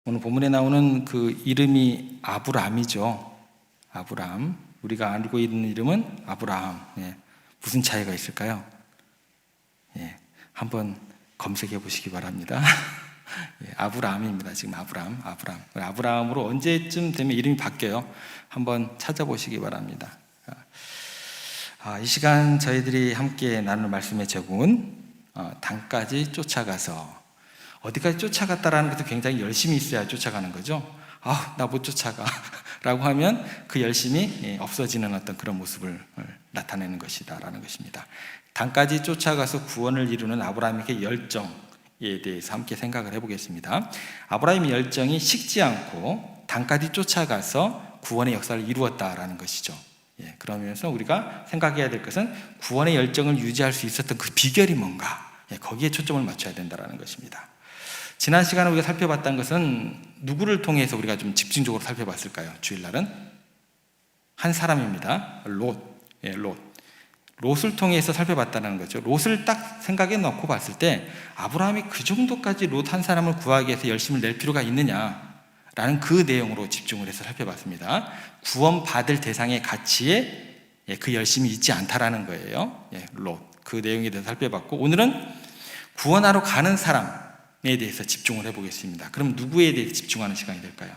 오늘 본문에 나오는 그 이름이 아브람이죠. 아브람. 우리가 알고 있는 이름은 아브라함. 무슨 차이가 있을까요? 한번 검색해 보시기 바랍니다. 아브라함입니다. 지금 아브람. 아브라함으로 언제쯤 되면 이름이 바뀌어요. 한번 찾아보시기 바랍니다. 이 시간 저희들이 함께 나눌 말씀의 제목은 단까지 쫓아가서. 어디까지 쫓아갔다라는 것도 굉장히 열심히 있어야 쫓아가는 거죠. 나 못 쫓아가 라고 하면 그 열심이 없어지는 어떤 그런 모습을 나타내는 것이다라는 것입니다. 단까지 쫓아가서 구원을 이루는 아브라함의 열정에 대해서 함께 생각을 해보겠습니다. 아브라함의 열정이 식지 않고 단까지 쫓아가서 구원의 역사를 이루었다라는 것이죠. 그러면서 우리가 생각해야 될 것은 구원의 열정을 유지할 수 있었던 그 비결이 뭔가, 거기에 초점을 맞춰야 된다는 것입니다. 지난 시간에 우리가 살펴봤던 것은 누구를 통해서 우리가 좀 집중적으로 살펴봤을까요? 주일날은 한 사람입니다. 롯을 통해서 살펴봤다는 거죠. 롯을 딱 생각에 넣고 봤을 때 아브라함이 그 정도까지 롯 한 사람을 구하기 위해서 열심을 낼 필요가 있느냐라는 그 내용으로 집중을 해서 살펴봤습니다. 구원받을 대상의 가치에 그 열심이 있지 않다라는 거예요. 롯, 그 내용에 대해서 살펴봤고, 오늘은 구원하러 가는 사람에 대해서 집중을 해보겠습니다. 그럼 누구에 대해서 집중하는 시간이 될까요?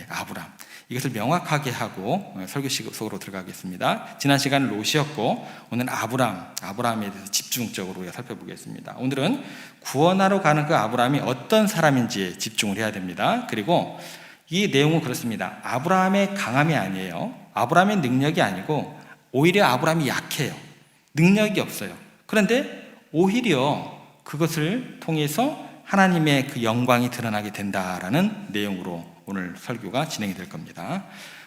아브람. 이것을 명확하게 하고 설교 속으로 들어가겠습니다. 지난 시간은 롯이었고 오늘은 아브람에 대해서 집중적으로 우리가 살펴보겠습니다. 오늘은 구원하러 가는 그 아브람이 어떤 사람인지에 집중을 해야 됩니다. 그리고 이 내용은 그렇습니다. 아브람의 강함이 아니에요. 아브람의 능력이 아니고 오히려 아브람이 약해요. 능력이 없어요. 그런데 오히려 그것을 통해서 하나님의 그 영광이 드러나게 된다라는 내용으로 오늘 설교가 진행이 될 겁니다.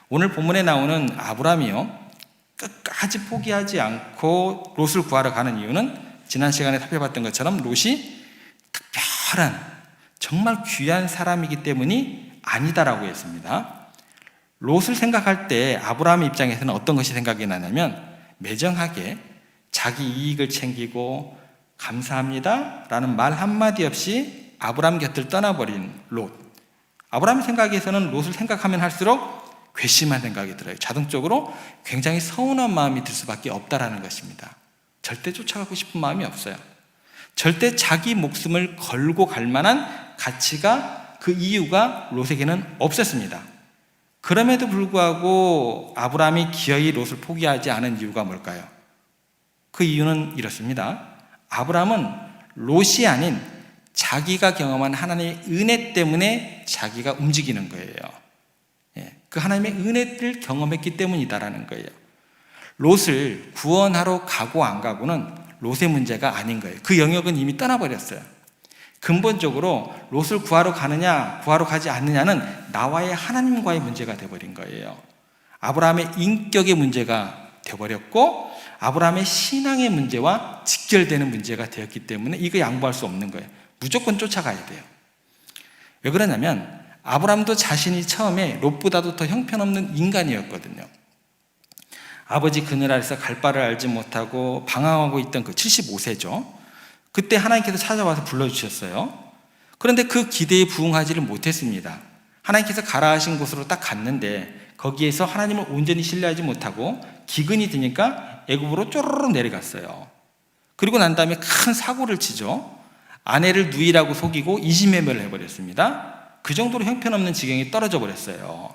오늘 본문에 나오는 아브람이요, 끝까지 포기하지 않고 롯을 구하러 가는 이유는 지난 시간에 살펴봤던 것처럼 롯이 특별한 정말 귀한 사람이기 때문이 아니다라고 했습니다. 롯을 생각할 때 아브라함의 입장에서는 어떤 것이 생각이 나냐면 매정하게 자기 이익을 챙기고 감사합니다 라는 말 한마디 없이 아브라함 곁을 떠나버린 롯. 아브라함의 생각에서는 롯을 생각하면 할수록 괘씸한 생각이 들어요. 자동적으로 굉장히 서운한 마음이 들 수밖에 없다라는 것입니다. 절대 쫓아가고 싶은 마음이 없어요. 절대 자기 목숨을 걸고 갈 만한 가치가, 그 이유가 롯에게는 없었습니다. 그럼에도 불구하고 아브라함이 기어이 롯을 포기하지 않은 이유가 뭘까요? 그 이유는 이렇습니다. 아브라함은 롯이 아닌 자기가 경험한 하나님의 은혜 때문에 자기가 움직이는 거예요. 그 하나님의 은혜를 경험했기 때문이다라는 거예요. 롯을 구원하러 가고 안 가고는 롯의 문제가 아닌 거예요. 그 영역은 이미 떠나버렸어요. 근본적으로 롯을 구하러 가느냐 구하러 가지 않느냐는 나와의 하나님과의 문제가 되어버린 거예요. 아브라함의 인격의 문제가 되어버렸고 아브라함의 신앙의 문제와 직결되는 문제가 되었기 때문에 이거 양보할 수 없는 거예요. 무조건 쫓아가야 돼요. 왜 그러냐면 아브라함도 자신이 처음에 롯보다도 더 형편없는 인간이었거든요. 아버지 그늘 아래서 갈 바를 알지 못하고 방황하고 있던 그 75세죠. 그때 하나님께서 찾아와서 불러주셨어요. 그런데 그 기대에 부응하지를 못했습니다. 하나님께서 가라 하신 곳으로 딱 갔는데 거기에서 하나님을 온전히 신뢰하지 못하고 기근이 드니까 애굽으로 쪼르르 내려갔어요. 그리고 난 다음에 큰 사고를 치죠. 아내를 누이라고 속이고 인신매매를 해버렸습니다. 그 정도로 형편없는 지경에 떨어져 버렸어요.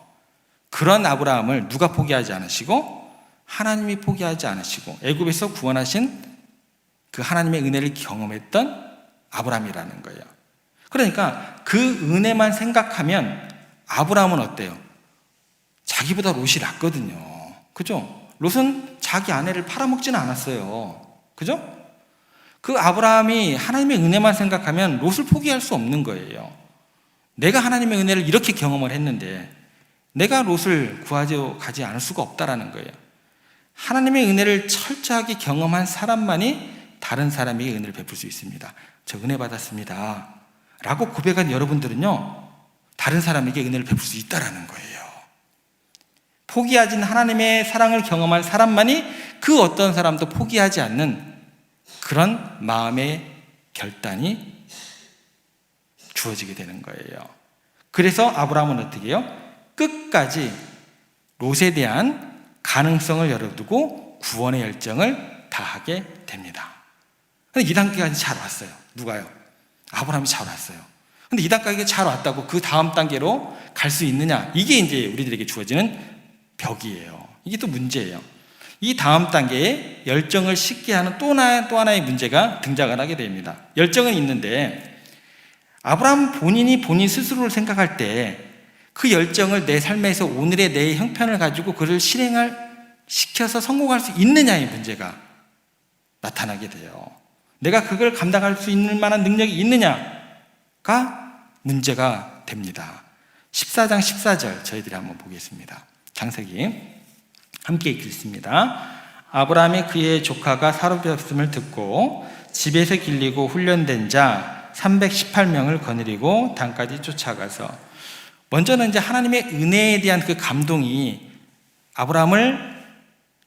그런 아브라함을 누가 포기하지 않으시고 하나님이 포기하지 않으시고 애굽에서 구원하신 그 하나님의 은혜를 경험했던 아브라함이라는 거예요. 그러니까 그 은혜만 생각하면 아브라함은 어때요? 자기보다 롯이 낫거든요. 그죠? 롯은 자기 아내를 팔아먹지는 않았어요. 그죠? 그 아브라함이 하나님의 은혜만 생각하면 롯을 포기할 수 없는 거예요. 내가 하나님의 은혜를 이렇게 경험을 했는데 내가 롯을 구하지 가지 않을 수가 없다라는 거예요. 하나님의 은혜를 철저하게 경험한 사람만이 다른 사람에게 은혜를 베풀 수 있습니다. 저 은혜 받았습니다 라고 고백한 여러분들은요, 다른 사람에게 은혜를 베풀 수 있다라는 거예요. 포기하지 않은 하나님의 사랑을 경험한 사람만이 그 어떤 사람도 포기하지 않는 그런 마음의 결단이 주어지게 되는 거예요. 그래서 아브라함은 어떻게 해요? 끝까지 롯에 대한 가능성을 열어두고 구원의 열정을 다하게 됩니다. 근데 이 단계까지 잘 왔어요. 누가요? 아브라함이 잘 왔어요. 근데 이 단계까지 잘 왔다고 그 다음 단계로 갈 수 있느냐? 이게 이제 우리들에게 주어지는 벽이에요. 이게 또 문제예요. 이 다음 단계에 열정을 식게 하는 또 하나의 문제가 등장을 하게 됩니다. 열정은 있는데 아브라함 본인이 본인 스스로를 생각할 때 그 열정을 내 삶에서 오늘의 내 형편을 가지고 그를 시켜서 성공할 수 있느냐의 문제가 나타나게 돼요. 내가 그걸 감당할 수 있는 만한 능력이 있느냐가 문제가 됩니다. 14장 14절 저희들이 한번 보겠습니다. 창세기 함께 읽겠습니다. 아브라함이 그의 조카가 사로잡혔음을 듣고 집에서 길리고 훈련된 자 318명을 거느리고 단까지 쫓아가서, 먼저는 이제 하나님의 은혜에 대한 그 감동이 아브라함을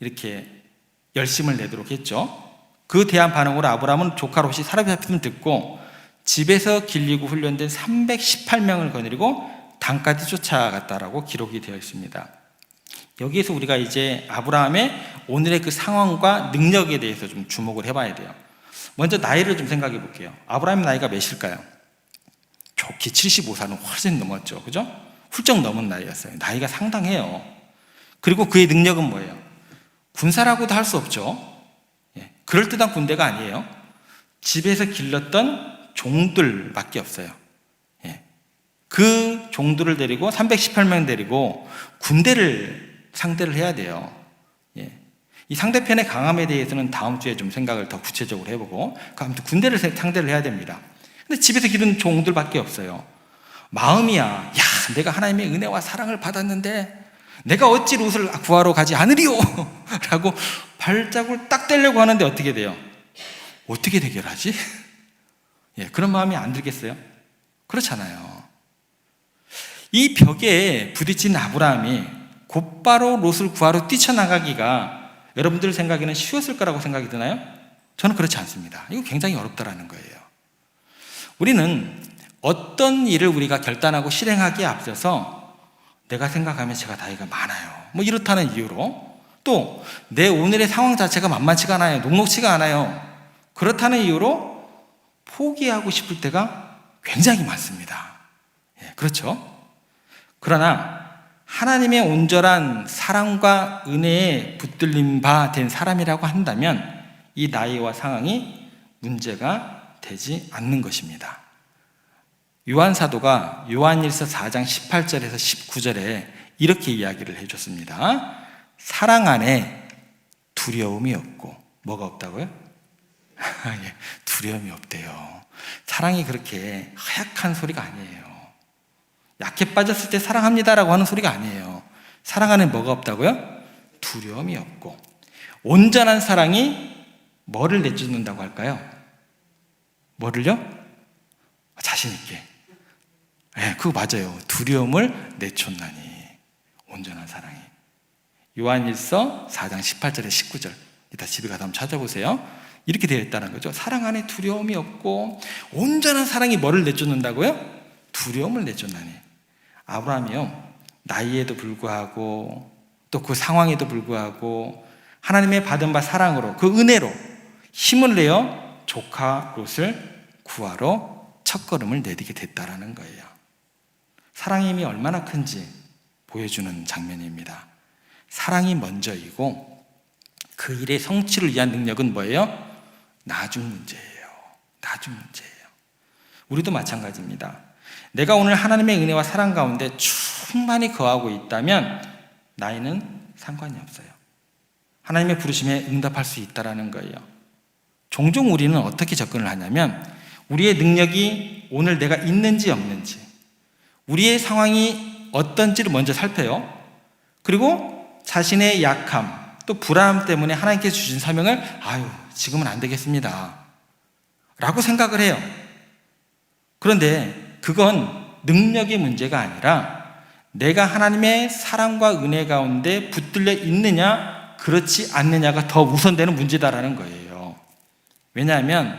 이렇게 열심을 내도록 했죠. 그 대한 반응으로 아브라함은 조카 롯이 사로잡혔음을 듣고 집에서 길리고 훈련된 318명을 거느리고 단까지 쫓아갔다라고 기록이 되어 있습니다. 여기에서 우리가 이제 아브라함의 오늘의 그 상황과 능력에 대해서 좀 주목을 해봐야 돼요. 먼저 나이를 좀 생각해 볼게요. 아브라함의 나이가 몇일까요? 좋게 75살은 훨씬 넘었죠. 그죠? 훌쩍 넘은 나이였어요. 나이가 상당해요. 그리고 그의 능력은 뭐예요? 군사라고도 할 수 없죠. 그럴듯한 군대가 아니에요. 집에서 길렀던 종들밖에 없어요. 그 종들을 데리고 318명 데리고 군대를 상대를 해야 돼요. 이 상대편의 강함에 대해서는 다음 주에 좀 생각을 더 구체적으로 해보고, 아무튼 군대를 상대를 해야 됩니다. 근데 집에서 기른 종들밖에 없어요. 마음이야, 야, 내가 하나님의 은혜와 사랑을 받았는데 내가 어찌 롯을 구하러 가지 않으리요? 라고 발자국을 딱 떼려고 하는데 어떻게 돼요? 어떻게 대결하지? 그런 마음이 안 들겠어요? 그렇잖아요. 이 벽에 부딪힌 아브라함이 곧바로 롯을 구하러 뛰쳐나가기가 여러분들 생각에는 쉬웠을 거라고 생각이 드나요? 저는 그렇지 않습니다. 이거 굉장히 어렵다라는 거예요. 우리는 어떤 일을 우리가 결단하고 실행하기에 앞서서 내가 생각하면 제가 나이가 많아요, 뭐 이렇다는 이유로, 또 내 오늘의 상황 자체가 만만치가 않아요, 녹록치가 않아요, 그렇다는 이유로 포기하고 싶을 때가 굉장히 많습니다. 그렇죠? 그러나 하나님의 온전한 사랑과 은혜에 붙들린 바 된 사람이라고 한다면 이 나이와 상황이 문제가 되지 않는 것입니다. 요한 사도가 요한일서 4장 18절에서 19절에 이렇게 이야기를 해줬습니다. 사랑 안에 두려움이 없고, 뭐가 없다고요? 두려움이 없대요. 사랑이 그렇게 허약한 소리가 아니에요. 약해 빠졌을 때 사랑합니다라고 하는 소리가 아니에요. 사랑 안에 뭐가 없다고요? 두려움이 없고. 온전한 사랑이 뭐를 내쫓는다고 할까요? 뭐를요? 자신 있게. 그거 맞아요. 두려움을 내쫓나니. 온전한 사랑이. 요한일서 4장 18절에 19절. 이따 집에 가서 한번 찾아보세요. 이렇게 되어 있다는 거죠. 사랑 안에 두려움이 없고, 온전한 사랑이 뭐를 내쫓는다고요? 두려움을 내쫓나니. 아브라함이요, 나이에도 불구하고 또 그 상황에도 불구하고 하나님의 받은 바 사랑으로, 그 은혜로 힘을 내어 조카 롯을 구하러 첫걸음을 내디게 됐다라는 거예요. 사랑의 힘이 얼마나 큰지 보여주는 장면입니다. 사랑이 먼저이고 그 일의 성취를 위한 능력은 뭐예요? 나중 문제예요. 나중 문제예요. 우리도 마찬가지입니다. 내가 오늘 하나님의 은혜와 사랑 가운데 충만히 거하고 있다면 나이는 상관이 없어요. 하나님의 부르심에 응답할 수 있다는 거예요. 종종 우리는 어떻게 접근을 하냐면, 우리의 능력이 오늘 내가 있는지 없는지, 우리의 상황이 어떤지를 먼저 살펴요. 그리고 자신의 약함, 또 불안함 때문에 하나님께서 주신 사명을 지금은 안 되겠습니다 라고 생각을 해요. 그런데 그건 능력의 문제가 아니라 내가 하나님의 사랑과 은혜 가운데 붙들려 있느냐 그렇지 않느냐가 더 우선되는 문제다라는 거예요. 왜냐하면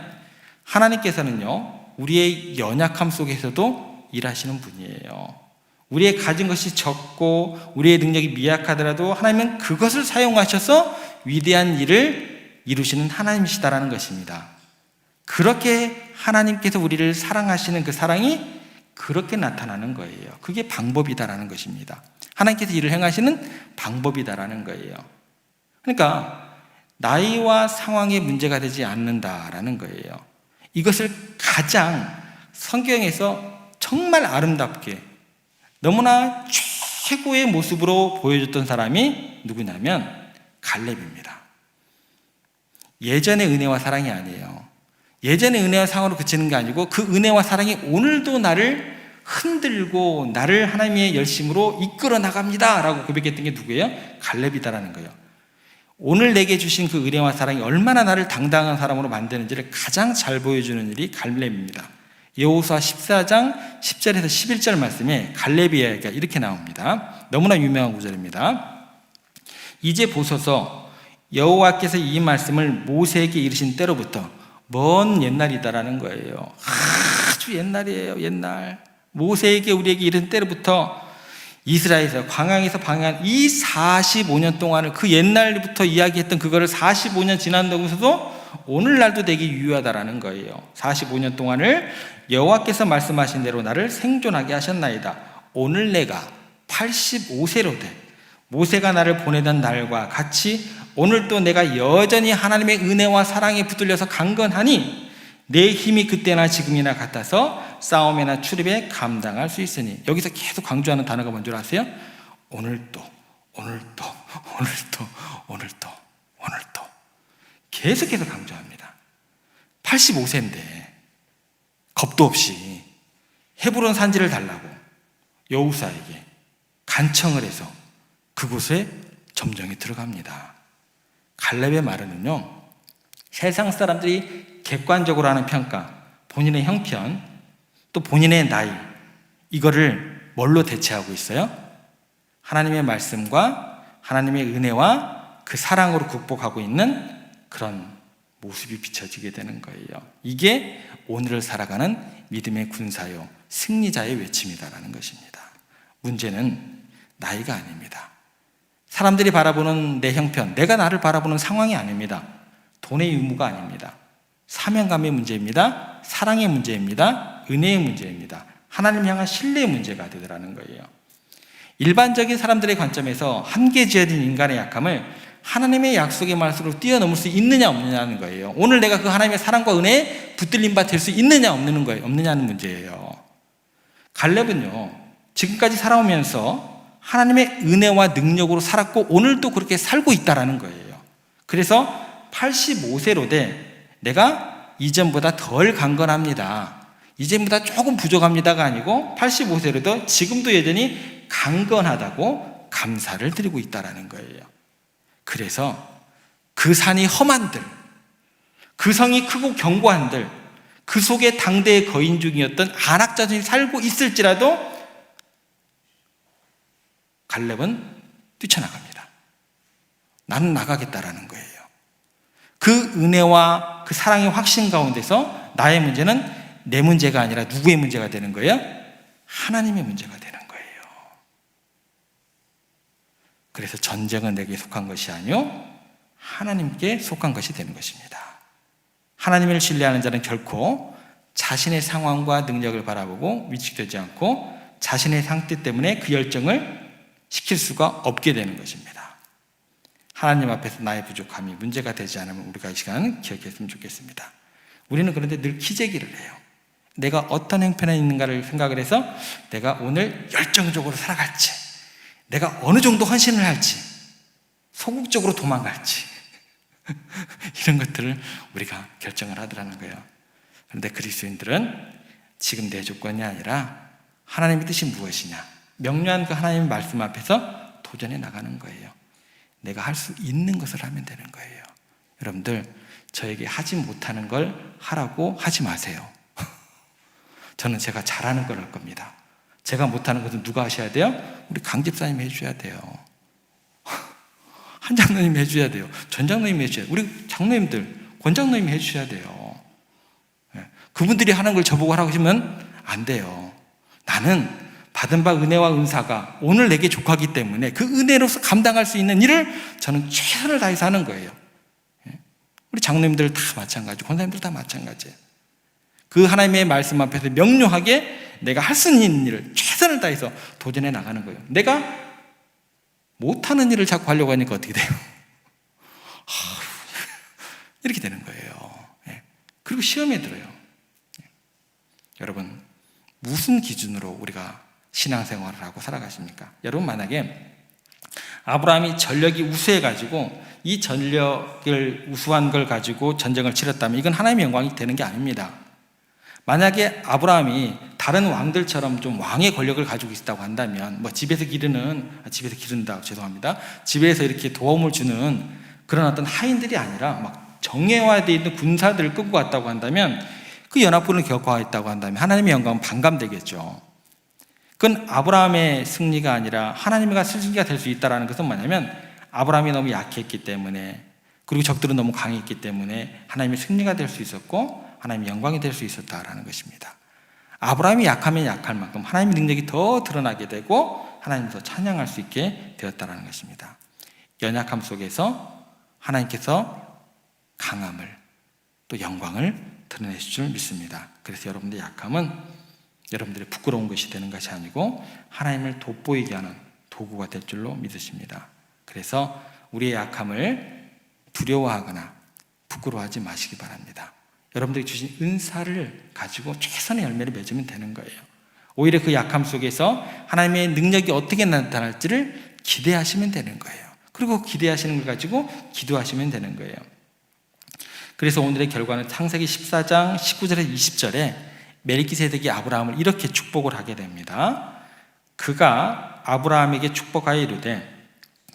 하나님께서는요, 우리의 연약함 속에서도 일하시는 분이에요. 우리의 가진 것이 적고 우리의 능력이 미약하더라도 하나님은 그것을 사용하셔서 위대한 일을 이루시는 하나님이시다라는 것입니다. 그렇게 하나님께서 우리를 사랑하시는 그 사랑이 그렇게 나타나는 거예요. 그게 방법이다라는 것입니다. 하나님께서 일을 행하시는 방법이다라는 거예요. 그러니까 나이와 상황에 문제가 되지 않는다라는 거예요. 이것을 가장 성경에서 정말 아름답게 너무나 최고의 모습으로 보여줬던 사람이 누구냐면 갈렙입니다. 예전의 은혜와 사랑이 아니에요. 예전의 은혜와 사랑으로 그치는 게 아니고 그 은혜와 사랑이 오늘도 나를 흔들고 나를 하나님의 열심으로 이끌어 나갑니다 라고 고백했던 게 누구예요? 갈렙이다라는 거예요. 오늘 내게 주신 그 은혜와 사랑이 얼마나 나를 당당한 사람으로 만드는지를 가장 잘 보여주는 일이 갈렙입니다. 여호수아 14장 10절에서 11절 말씀에 갈렙의 이야기가 이렇게 나옵니다. 너무나 유명한 구절입니다. 이제 보소서 여호와께서 이 말씀을 모세에게 이르신 때로부터 먼 옛날이다라는 거예요. 아주 옛날이에요. 옛날 모세에게 우리에게 이른 때로부터 이스라엘에서 광야에서 방황한 이 45년 동안을 그 옛날부터 이야기했던 그거를 45년 지난다고 해서도 오늘날도 되게 유효하다라는 거예요. 45년 동안을 여호와께서 말씀하신 대로 나를 생존하게 하셨나이다. 오늘 내가 85세로 돼 모세가 나를 보내던 날과 같이 오늘도 내가 여전히 하나님의 은혜와 사랑에 붙들려서 강건하니 내 힘이 그때나 지금이나 같아서 싸움이나 출입에 감당할 수 있으니. 여기서 계속 강조하는 단어가 뭔 줄 아세요? 오늘도 계속해서 강조합니다. 85세인데 겁도 없이 헤브론 산지를 달라고 여호수아에게 간청을 해서 그곳에 점령에 들어갑니다. 갈렙의 말은요, 세상 사람들이 객관적으로 하는 평가, 본인의 형편, 또 본인의 나이, 이거를 뭘로 대체하고 있어요? 하나님의 말씀과 하나님의 은혜와 그 사랑으로 극복하고 있는 그런 모습이 비춰지게 되는 거예요. 이게 오늘을 살아가는 믿음의 군사요, 승리자의 외침이다라는 것입니다. 문제는 나이가 아닙니다. 사람들이 바라보는 내 형편, 내가 나를 바라보는 상황이 아닙니다. 돈의 유무가 아닙니다. 사명감의 문제입니다. 사랑의 문제입니다. 은혜의 문제입니다. 하나님 향한 신뢰의 문제가 되더라는 거예요. 일반적인 사람들의 관점에서 한계지어진 인간의 약함을 하나님의 약속의 말씀으로 뛰어넘을 수 있느냐 없느냐는 거예요. 오늘 내가 그 하나님의 사랑과 은혜에 붙들림 바 될 수 있느냐 없느냐는 문제예요. 갈렙은요, 지금까지 살아오면서 하나님의 은혜와 능력으로 살았고 오늘도 그렇게 살고 있다라는 거예요. 그래서 85세로 돼 내가 이전보다 덜 강건합니다, 이전보다 조금 부족합니다가 아니고 85세로도 지금도 여전히 강건하다고 감사를 드리고 있다라는 거예요. 그래서 그 산이 험한들, 그 성이 크고 견고한들, 그 속에 당대의 거인 중이었던 안악자들이 살고 있을지라도 갈렙은 뛰쳐나갑니다. 나는 나가겠다라는 거예요. 그 은혜와 그 사랑의 확신 가운데서 나의 문제는 내 문제가 아니라 누구의 문제가 되는 거예요? 하나님의 문제가 되는 거예요. 그래서 전쟁은 내게 속한 것이 아니요 하나님께 속한 것이 되는 것입니다. 하나님을 신뢰하는 자는 결코 자신의 상황과 능력을 바라보고 위축되지 않고 자신의 상태 때문에 그 열정을 시킬 수가 없게 되는 것입니다. 하나님 앞에서 나의 부족함이 문제가 되지 않으면 우리가 이 시간 기억했으면 좋겠습니다. 우리는 그런데 늘 기재기를 해요. 내가 어떤 형편에 있는가를 생각을 해서 내가 오늘 열정적으로 살아갈지, 내가 어느 정도 헌신을 할지, 소극적으로 도망갈지 이런 것들을 우리가 결정을 하더라는 거예요. 그런데 그리스도인들은 지금 내 조건이 아니라 하나님의 뜻이 무엇이냐, 명료한 그 하나님의 말씀 앞에서 도전해 나가는 거예요. 내가 할 수 있는 것을 하면 되는 거예요. 여러분들, 저에게 하지 못하는 걸 하라고 하지 마세요. 저는 제가 잘하는 걸 할 겁니다. 제가 못하는 것은 누가 하셔야 돼요? 우리 강 집사님이 해줘야 돼요. 한 장로님이 해줘야 돼요. 전 장로님이 해줘야 돼요. 우리 장로님들, 권 장로님이 해주셔야 돼요. 그분들이 하는 걸 저보고 하라고 하시면 안 돼요. 나는 받은 바 은혜와 은사가 오늘 내게 족하기 때문에 그 은혜로서 감당할 수 있는 일을 저는 최선을 다해서 하는 거예요. 우리 장로님들 다 마찬가지고 권사님들 다 마찬가지예요. 그 하나님의 말씀 앞에서 명료하게 내가 할 수 있는 일을 최선을 다해서 도전해 나가는 거예요. 내가 못하는 일을 자꾸 하려고 하니까 어떻게 돼요? 이렇게 되는 거예요. 그리고 시험에 들어요. 여러분, 무슨 기준으로 우리가 신앙생활을 하고 살아가십니까? 여러분, 만약에 아브라함이 전력이 우수해가지고 이 전력을 우수한 걸 가지고 전쟁을 치렀다면 이건 하나님의 영광이 되는 게 아닙니다. 만약에 아브라함이 다른 왕들처럼 좀 왕의 권력을 가지고 있다고 한다면 집에서 이렇게 도움을 주는 그런 어떤 하인들이 아니라 막 정예화되어 있는 군사들을 끌고 갔다고 한다면 그 연합군을 격파했다고 한다면 하나님의 영광은 반감되겠죠. 그건 아브라함의 승리가 아니라 하나님의 승리가 될 수 있다는 것은 뭐냐면 아브라함이 너무 약했기 때문에 그리고 적들은 너무 강했기 때문에 하나님의 승리가 될 수 있었고 하나님의 영광이 될 수 있었다라는 것입니다. 아브라함이 약하면 약할 만큼 하나님의 능력이 더 드러나게 되고 하나님을 더 찬양할 수 있게 되었다라는 것입니다. 연약함 속에서 하나님께서 강함을 또 영광을 드러내실 줄 믿습니다. 그래서 여러분들의 약함은 여러분들의 부끄러운 것이 되는 것이 아니고 하나님을 돋보이게 하는 도구가 될 줄로 믿으십니다. 그래서 우리의 약함을 두려워하거나 부끄러워하지 마시기 바랍니다. 여러분들이 주신 은사를 가지고 최선의 열매를 맺으면 되는 거예요. 오히려 그 약함 속에서 하나님의 능력이 어떻게 나타날지를 기대하시면 되는 거예요. 그리고 기대하시는 걸 가지고 기도하시면 되는 거예요. 그래서 오늘의 결과는 창세기 14장 19절에서 20절에 멜기세덱이 아브라함을 이렇게 축복을 하게 됩니다. 그가 아브라함에게 축복하여 이르되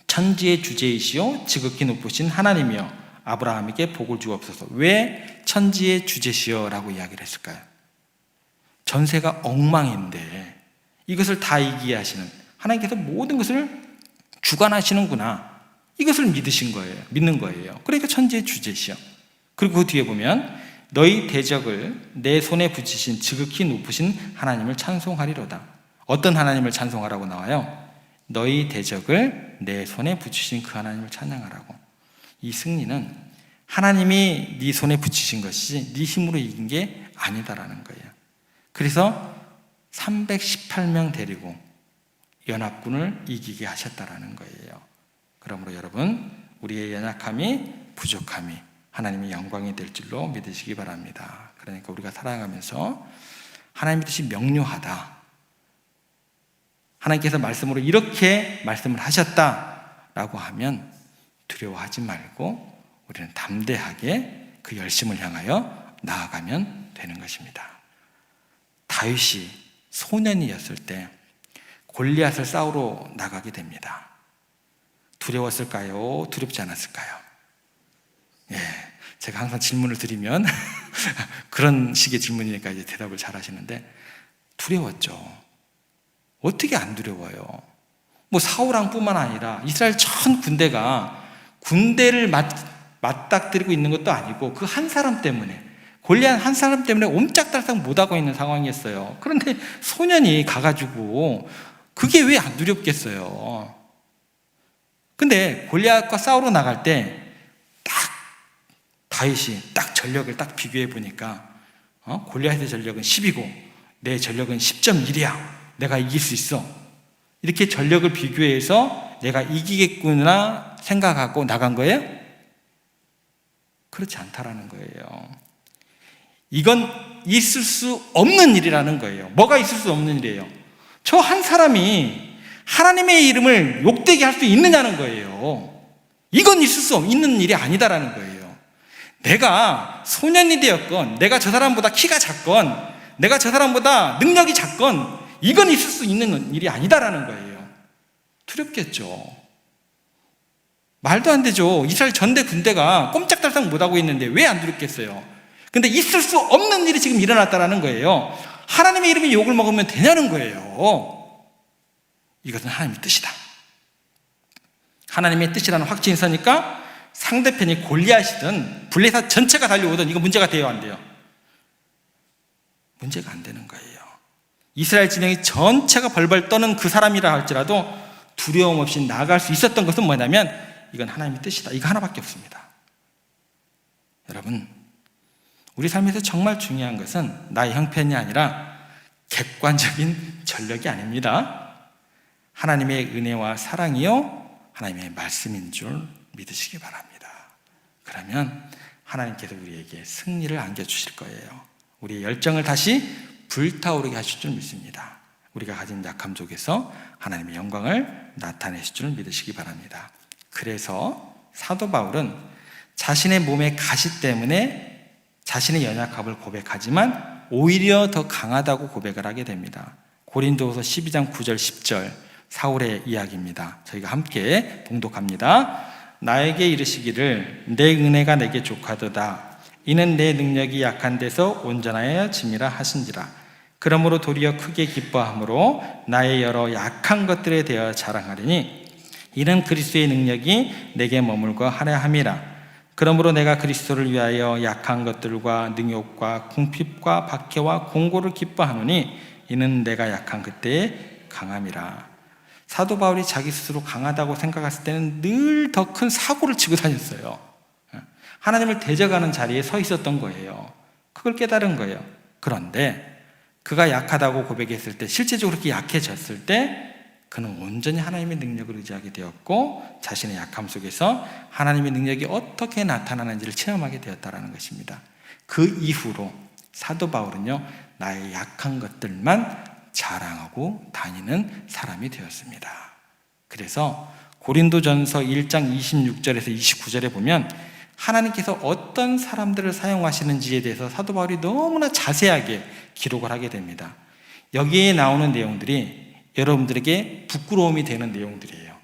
천지의 주제이시오 지극히 높으신 하나님이여 아브라함에게 복을 주옵소서. 왜 천지의 주제시여 라고 이야기를 했을까요? 전세가 엉망인데 이것을 다 이기게 하시는 하나님께서 모든 것을 주관하시는구나, 이것을 믿는 거예요. 그러니까 천지의 주제시여. 그리고 그 뒤에 보면 너희 대적을 내 손에 붙이신 지극히 높으신 하나님을 찬송하리로다. 어떤 하나님을 찬송하라고 나와요? 너희 대적을 내 손에 붙이신 그 하나님을 찬양하라고. 이 승리는 하나님이 네 손에 붙이신 것이지 네 힘으로 이긴 게 아니다라는 거예요. 그래서 318명 데리고 연합군을 이기게 하셨다라는 거예요. 그러므로 여러분, 우리의 연약함이 부족함이 하나님의 영광이 될 줄로 믿으시기 바랍니다. 그러니까 우리가 살아가면서 하나님의 뜻이 명료하다, 하나님께서 말씀으로 이렇게 말씀을 하셨다라고 하면 두려워하지 말고 우리는 담대하게 그 열심을 향하여 나아가면 되는 것입니다. 다윗이 소년이었을 때 골리앗을 싸우러 나가게 됩니다. 두려웠을까요? 두렵지 않았을까요? 제가 항상 질문을 드리면 그런 식의 질문이니까 이제 대답을 잘 하시는데, 두려웠죠. 어떻게 안 두려워요? 사울왕뿐만 아니라 이스라엘 전 군대를 맞닥뜨리고 있는 것도 아니고 그 한 사람 때문에, 골리앗 한 사람 때문에 옴짝달싹 못하고 있는 상황이었어요. 그런데 소년이 가가지고 그게 왜 안 두렵겠어요? 근데 골리앗과 싸우러 나갈 때 다윗이 전력을 비교해 보니까 골리앗의 전력은 10이고 내 전력은 10.1이야. 내가 이길 수 있어. 이렇게 전력을 비교해서 내가 이기겠구나 생각하고 나간 거예요? 그렇지 않다라는 거예요. 이건 있을 수 없는 일이라는 거예요. 뭐가 있을 수 없는 일이에요? 저 한 사람이 하나님의 이름을 욕되게 할 수 있느냐는 거예요. 이건 있을 수 있는 일이 아니다라는 거예요. 내가 소년이 되었건, 내가 저 사람보다 키가 작건, 내가 저 사람보다 능력이 작건, 이건 있을 수 있는 일이 아니다라는 거예요. 두렵겠죠. 말도 안 되죠. 이스라엘 전대 군대가 꼼짝달싹 못하고 있는데 왜 안 두렵겠어요? 근데 있을 수 없는 일이 지금 일어났다라는 거예요. 하나님의 이름이 욕을 먹으면 되냐는 거예요. 이것은 하나님의 뜻이다. 하나님의 뜻이라는 확신이 있으니까 상대편이 골리앗이든 블레셋 전체가 달려오든 이거 문제가 돼요, 안 돼요? 문제가 안 되는 거예요. 이스라엘 진영이 전체가 벌벌 떠는 그 사람이라 할지라도 두려움 없이 나아갈 수 있었던 것은 뭐냐면 이건 하나님의 뜻이다. 이거 하나밖에 없습니다. 여러분, 우리 삶에서 정말 중요한 것은 나의 형편이 아니라 객관적인 전력이 아닙니다. 하나님의 은혜와 사랑이요 하나님의 말씀인 줄 믿으시기 바랍니다. 그러면 하나님께서 우리에게 승리를 안겨주실 거예요. 우리의 열정을 다시 불타오르게 하실 줄 믿습니다. 우리가 가진 약함 속에서 하나님의 영광을 나타내실 줄 믿으시기 바랍니다. 그래서 사도 바울은 자신의 몸의 가시 때문에 자신의 연약함을 고백하지만 오히려 더 강하다고 고백을 하게 됩니다. 고린도후서 12장 9절 10절 사울의 이야기입니다. 저희가 함께 봉독합니다. 나에게 이르시기를 내 은혜가 내게 족하도다. 이는 내 능력이 약한 데서 온전하여 짐이라 하신지라. 그러므로 도리어 크게 기뻐함으로 나의 여러 약한 것들에 대하여 자랑하리니 이는 그리스도의 능력이 내게 머물고 하려 함이라. 그러므로 내가 그리스도를 위하여 약한 것들과 능욕과 궁핍과 박해와 공고를 기뻐하노니 이는 내가 약한 그때의 강함이라. 사도 바울이 자기 스스로 강하다고 생각했을 때는 늘 더 큰 사고를 치고 다녔어요. 하나님을 대적하는 자리에 서 있었던 거예요. 그걸 깨달은 거예요. 그런데 그가 약하다고 고백했을 때, 실제적으로 그렇게 약해졌을 때 그는 온전히 하나님의 능력을 의지하게 되었고 자신의 약함 속에서 하나님의 능력이 어떻게 나타나는지를 체험하게 되었다는 것입니다. 그 이후로 사도 바울은요, 나의 약한 것들만 자랑하고 다니는 사람이 되었습니다. 그래서 고린도전서 1장 26절에서 29절에 보면 하나님께서 어떤 사람들을 사용하시는지에 대해서 사도 바울이 너무나 자세하게 기록을 하게 됩니다. 여기에 나오는 내용들이 여러분들에게 부끄러움이 되는 내용들이에요.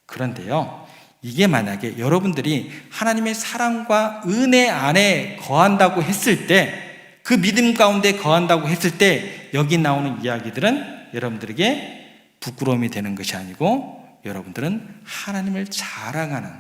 그런데요, 이게 만약에 여러분들이 하나님의 사랑과 은혜 안에 거한다고 했을 때, 그 믿음 가운데 거한다고 했을 때 여기 나오는 이야기들은 여러분들에게 부끄러움이 되는 것이 아니고 여러분들은 하나님을 자랑하는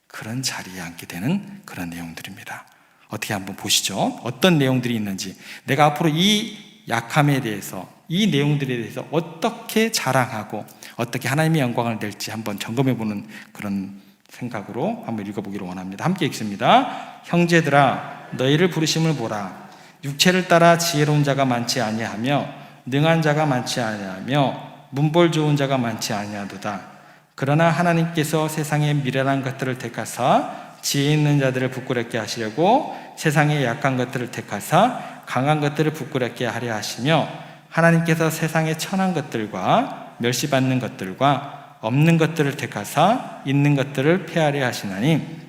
그런 자리에 앉게 되는 그런 내용들입니다. 어떻게 한번 보시죠. 어떤 내용들이 있는지, 내가 앞으로 이 약함에 대해서, 이 내용들에 대해서 어떻게 자랑하고 어떻게 하나님의 영광을 낼지 한번 점검해보는 그런 생각으로 한번 읽어보기를 원합니다. 함께 읽습니다. 형제들아, 너희를 부르심을 보라. 육체를 따라 지혜로운 자가 많지 아니하며 능한 자가 많지 아니하며 문벌 좋은 자가 많지 아니하도다. 그러나 하나님께서 세상의 미련한 것들을 택하사 지혜 있는 자들을 부끄럽게 하시려고 세상의 약한 것들을 택하사 강한 것들을 부끄럽게 하려 하시며 하나님께서 세상의 천한 것들과 멸시받는 것들과 없는 것들을 택하사 있는 것들을 폐하려 하시나니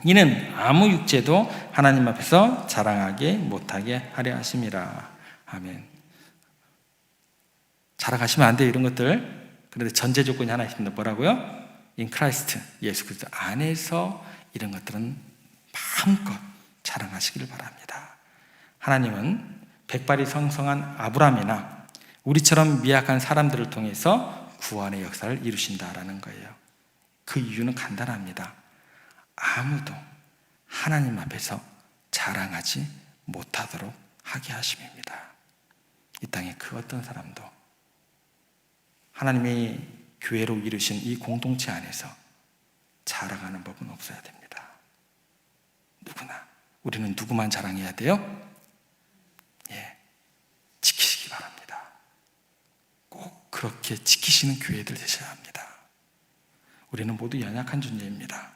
이는 아무 육체도 하나님 앞에서 자랑하게 못하게 하려 하심이라. 아멘. 자랑하시면 안 돼요, 이런 것들. 그런데 전제 조건이 하나 있습니다. 뭐라고요? In Christ, 예수 그리스도 안에서 이런 것들은 마음껏 자랑하시기를 바랍니다. 하나님은 백발이 성성한 아브라함이나 우리처럼 미약한 사람들을 통해서 구원의 역사를 이루신다라는 거예요. 그 이유는 간단합니다. 아무도 하나님 앞에서 자랑하지 못하도록 하게 하심입니다. 이 땅에 그 어떤 사람도 하나님의 교회로 이루신 이 공동체 안에서 자랑하는 법은 없어야 됩니다. 누구나. 우리는 누구만 자랑해야 돼요? 지키시기 바랍니다. 꼭 그렇게 지키시는 교회들 되셔야 합니다. 우리는 모두 연약한 존재입니다.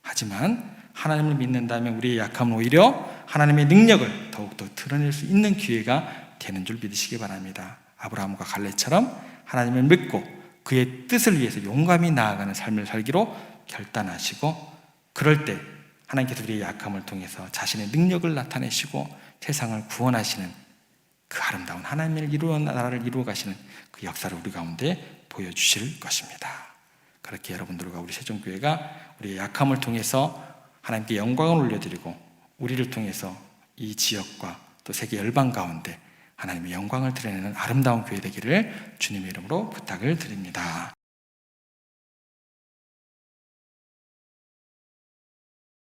하지만 하나님을 믿는다면 우리의 약함은 오히려 하나님의 능력을 더욱더 드러낼 수 있는 기회가 되는 줄 믿으시기 바랍니다. 아브라함과 갈렙처럼 하나님을 믿고 그의 뜻을 위해서 용감히 나아가는 삶을 살기로 결단하시고, 그럴 때 하나님께서 우리의 약함을 통해서 자신의 능력을 나타내시고 세상을 구원하시는 그 아름다운 하나님을 나라를 이루어 가시는 그 역사를 우리 가운데 보여주실 것입니다. 그렇게 여러분들과 우리 세종교회가 우리의 약함을 통해서 하나님께 영광을 올려드리고 우리를 통해서 이 지역과 또 세계 열방 가운데 하나님의 영광을 드러내는 아름다운 교회 되기를 주님의 이름으로 부탁을 드립니다.